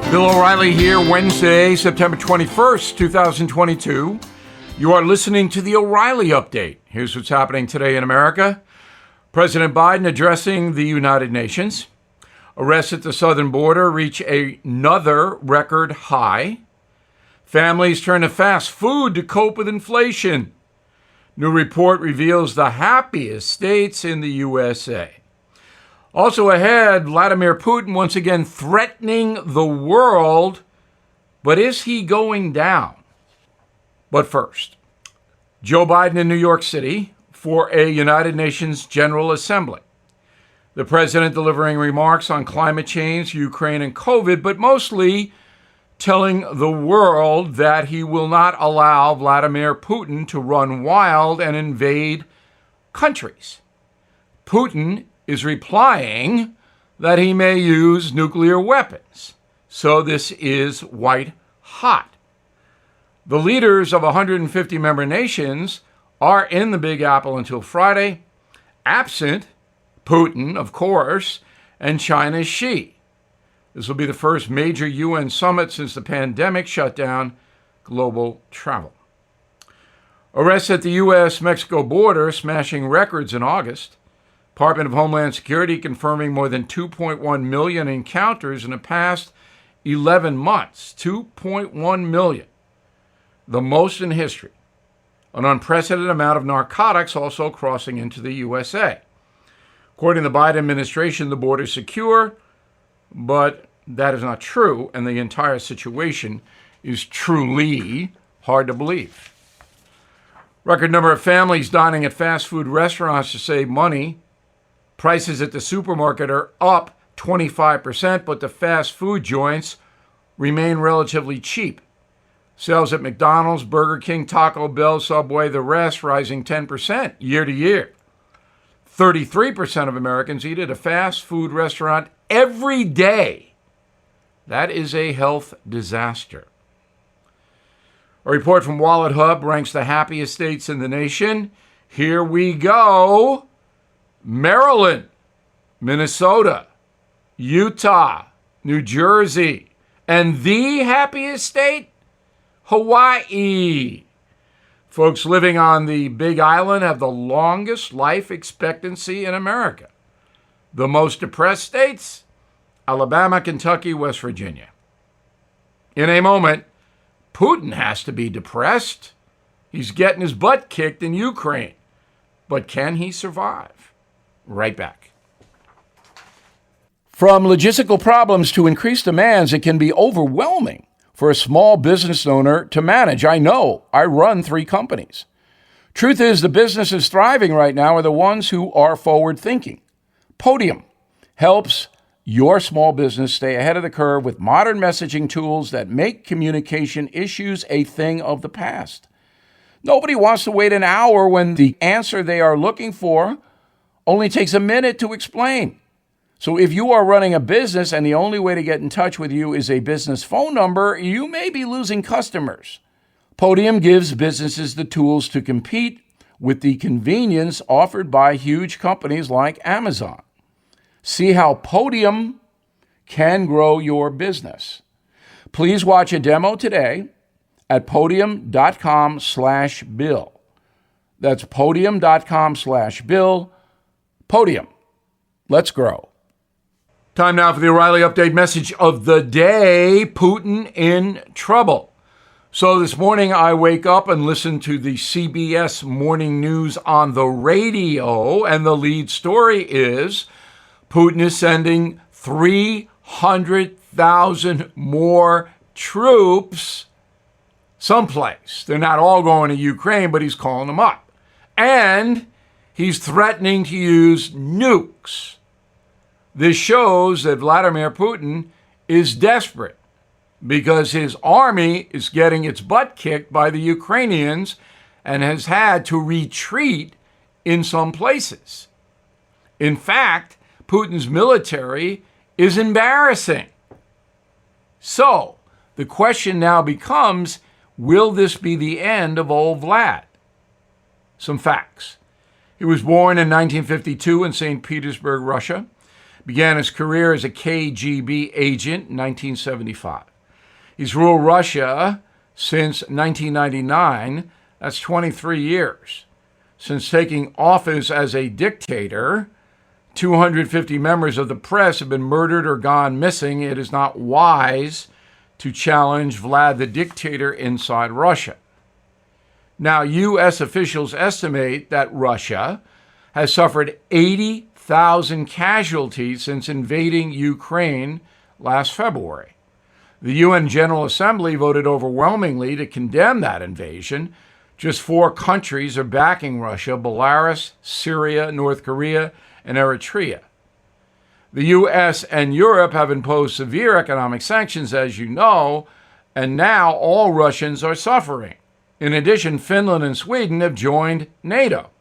Bill O'Reilly here, Wednesday, September 21st, 2022. You are listening to the O'Reilly Update. Here's what's happening today in America. President Biden addressing the United Nations. Arrests at the southern border reach another record high. Families turn to fast food to cope with inflation. New report reveals the happiest states in the USA. Also ahead, Vladimir Putin once again threatening the world. But is he going down? But first, Joe Biden in New York City for a United Nations General Assembly. The president delivering remarks on climate change, Ukraine, and COVID, but mostly telling the world that he will not allow Vladimir Putin to run wild and invade countries. Putin is replying that he may use nuclear weapons. So this is white hot. The leaders of 150 member nations are in the Big Apple until Friday, absent Putin, of course, and China's Xi. This will be the first major UN summit since the pandemic shut down global travel. Arrests at the U.S.-Mexico border smashing records in August. Department of Homeland Security confirming more than 2.1 million encounters in the past 11 months. 2.1 million. The most in history. An unprecedented amount of narcotics also crossing into the USA. According to the Biden administration, the border is secure, but that is not true, and the entire situation is truly hard to believe. Record number of families dining at fast food restaurants to save money. Prices at the supermarket are up 25%, but the fast food joints remain relatively cheap. Sales at McDonald's, Burger King, Taco Bell, Subway, the rest rising 10% year to year. 33% of Americans eat at a fast food restaurant every day. That is a health disaster. A report from Wallet Hub ranks the happiest states in the nation. Here we go. Maryland, Minnesota, Utah, New Jersey, and the happiest state, Hawaii. Folks living on the Big Island have the longest life expectancy in America. The most depressed states, Alabama, Kentucky, West Virginia. In a moment, Putin has to be depressed. He's getting his butt kicked in Ukraine. But can he survive? Right back. From logistical problems to increased demands, it can be overwhelming for a small business owner to manage. I know. I run 3 companies. Truth is, the businesses thriving right now are the ones who are forward-thinking. Podium helps your small business stay ahead of the curve with modern messaging tools that make communication issues a thing of the past. Nobody wants to wait an hour when the answer they are looking for only takes a minute to explain. So if you are running a business and the only way to get in touch with you is a business phone number, you may be losing customers. Podium gives businesses the tools to compete with the convenience offered by huge companies like Amazon. See how Podium can grow your business. Please watch a demo today at podium.com/bill. That's podium.com/bill. Podium. Let's grow. Time now for the O'Reilly Update message of the day. Putin in trouble. So this morning I wake up and listen to the CBS Morning News on the radio, and the lead story is Putin is sending 300,000 more troops someplace. They're not all going to Ukraine, but he's calling them up. And he's threatening to use nukes. This shows that Vladimir Putin is desperate because his army is getting its butt kicked by the Ukrainians and has had to retreat in some places. In fact, Putin's military is embarrassing. So the question now becomes, will this be the end of old Vlad? Some facts. He was born in 1952 in St. Petersburg, Russia. Began his career as a KGB agent in 1975. He's ruled Russia since 1999. That's 23 years. Since taking office as a dictator, 250 members of the press have been murdered or gone missing. It is not wise to challenge Vlad the dictator inside Russia. Now, U.S. officials estimate that Russia has suffered 80,000 casualties since invading Ukraine last February. The UN General Assembly voted overwhelmingly to condemn that invasion. Just 4 countries are backing Russia: Belarus, Syria, North Korea, and Eritrea. The U.S. and Europe have imposed severe economic sanctions, as you know, and now all Russians are suffering. In addition, Finland and Sweden have joined NATO.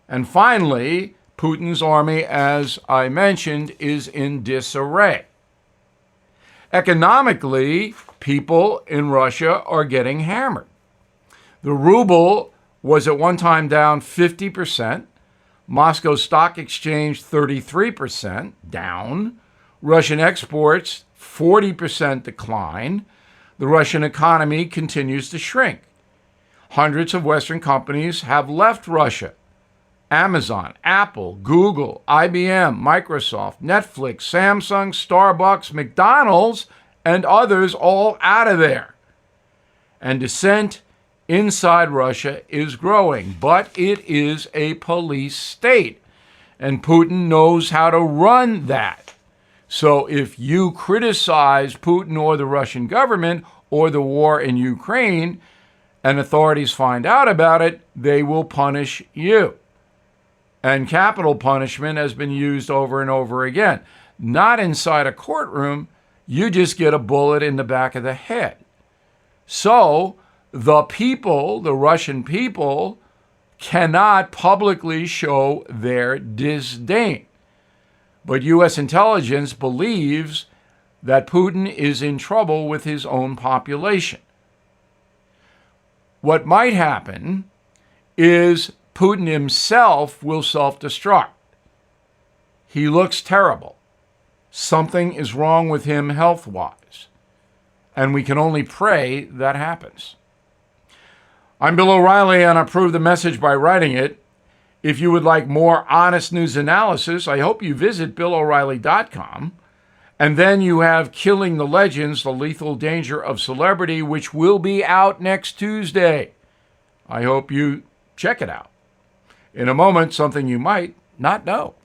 And finally, Putin's army, as I mentioned, is in disarray. Economically, people in Russia are getting hammered. The ruble was at one time down 50%. Moscow Stock Exchange 33% down. Russian exports 40% decline. The Russian economy continues to shrink. Hundreds of Western companies have left Russia. Amazon, Apple, Google, IBM, Microsoft, Netflix, Samsung, Starbucks, McDonald's, and others all out of there. And dissent inside Russia is growing, but it is a police state, and Putin knows how to run that. So if you criticize Putin or the Russian government or the war in Ukraine, and authorities find out about it, they will punish you. And capital punishment has been used over and over again. Not inside a courtroom, you just get a bullet in the back of the head. So the people, the Russian people, cannot publicly show their disdain. But U.S. intelligence believes that Putin is in trouble with his own population. What might happen is Putin himself will self-destruct. He looks terrible. Something is wrong with him health-wise. And we can only pray that happens. I'm Bill O'Reilly, and I approve the message by writing it. If you would like more honest news analysis, I hope you visit BillO'Reilly.com. And then you have Killing the Legends, The Lethal Danger of Celebrity, which will be out next Tuesday. I hope you check it out. In a moment, something you might not know.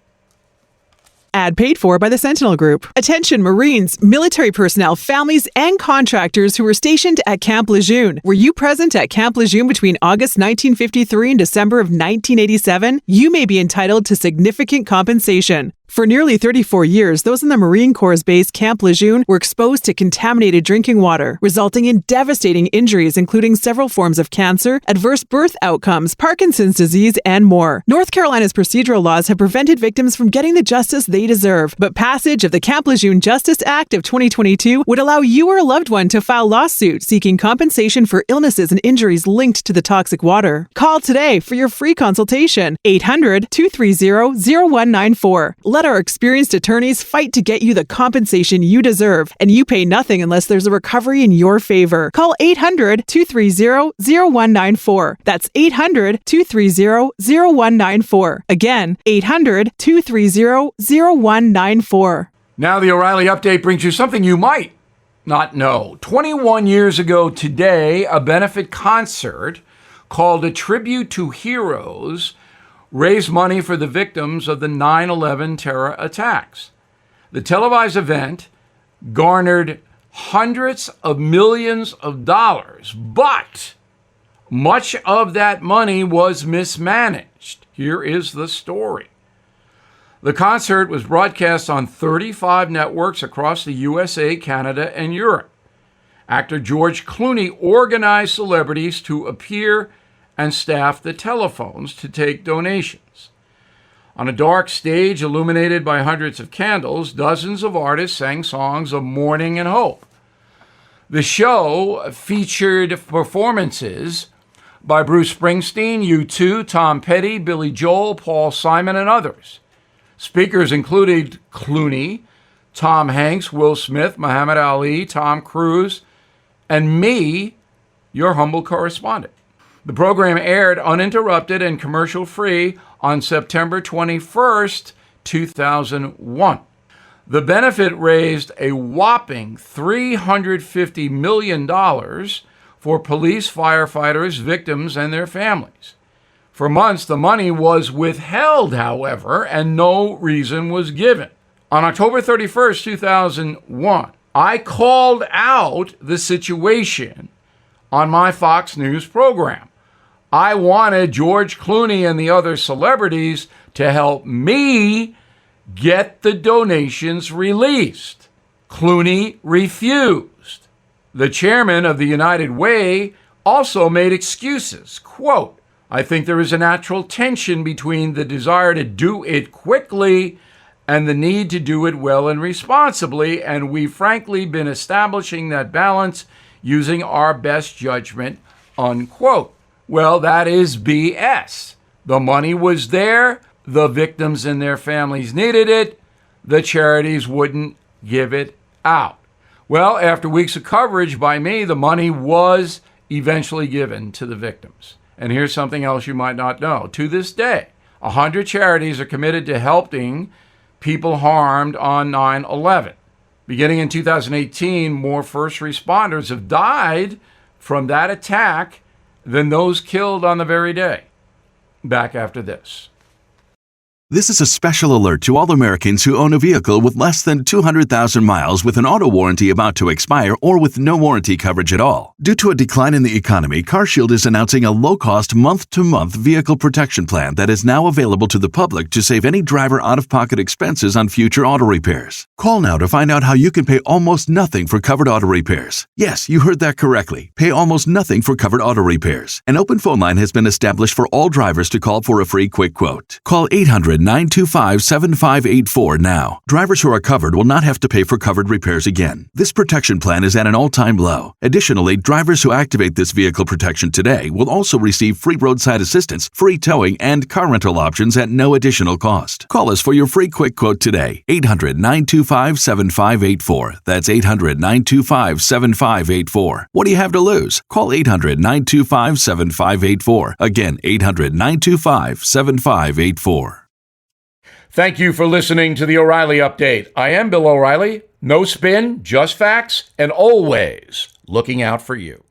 Ad paid for by the Sentinel Group. Attention Marines, military personnel, families, and contractors who were stationed at Camp Lejeune. Were you present at Camp Lejeune between August 1953 and December of 1987? You may be entitled to significant compensation. For nearly 34 years, those in the Marine Corps' base Camp Lejeune were exposed to contaminated drinking water, resulting in devastating injuries, including several forms of cancer, adverse birth outcomes, Parkinson's disease, and more. North Carolina's procedural laws have prevented victims from getting the justice they deserve, but passage of the Camp Lejeune Justice Act of 2022 would allow you or a loved one to file lawsuit seeking compensation for illnesses and injuries linked to the toxic water. Call today for your free consultation. 800-230-0194. Let our experienced attorneys fight to get you the compensation you deserve, and you pay nothing unless there's a recovery in your favor. Call 800-230-0194. That's 800-230-0194. Again, 800-230-0194. Now the O'Reilly Update brings you something you might not know. 21 years ago today, a benefit concert called A Tribute to Heroes raised money for the victims of the 9/11 terror attacks. The televised event garnered hundreds of millions of dollars, but much of that money was mismanaged. Here is the story. The concert was broadcast on 35 networks across the USA, Canada, and Europe. Actor George Clooney organized celebrities to appear and staffed the telephones to take donations. On a dark stage illuminated by hundreds of candles, dozens of artists sang songs of mourning and hope. The show featured performances by Bruce Springsteen, U2, Tom Petty, Billy Joel, Paul Simon, and others. Speakers included Clooney, Tom Hanks, Will Smith, Muhammad Ali, Tom Cruise, and me, your humble correspondent. The program aired uninterrupted and commercial-free on September 21st, 2001. The benefit raised a whopping $350 million for police, firefighters, victims, and their families. For months, the money was withheld, however, and no reason was given. On October 31st, 2001, I called out the situation on my Fox News program. I wanted George Clooney and the other celebrities to help me get the donations released. Clooney refused. The chairman of the United Way also made excuses. Quote, I think there is a natural tension between the desire to do it quickly and the need to do it well and responsibly, and we've frankly been establishing that balance using our best judgment, unquote. Well, that is BS. The money was there. The victims and their families needed it. The charities wouldn't give it out. Well, after weeks of coverage by me, the money was eventually given to the victims. And here's something else you might not know. To this day, 100 charities are committed to helping people harmed on 9/11. Beginning in 2018, more first responders have died from that attack than those killed on the very day. Back after this. This is a special alert to all Americans who own a vehicle with less than 200,000 miles with an auto warranty about to expire or with no warranty coverage at all. Due to a decline in the economy, CarShield is announcing a low-cost month-to-month vehicle protection plan that is now available to the public to save any driver out-of-pocket expenses on future auto repairs. Call now to find out how you can pay almost nothing for covered auto repairs. Yes, you heard that correctly. Pay almost nothing for covered auto repairs. An open phone line has been established for all drivers to call for a free quick quote. Call 800-925-7584 now. Drivers who are covered will not have to pay for covered repairs again. This protection plan is at an all-time low. Additionally, drivers who activate this vehicle protection today will also receive free roadside assistance, free towing, and car rental options at no additional cost. Call us for your free quick quote today. 800-925-7584. That's 800-925-7584. What do you have to lose? Call 800-925-7584. Again, 800-925-7584. Thank you for listening to the O'Reilly Update. I am Bill O'Reilly. No spin, just facts, and always looking out for you.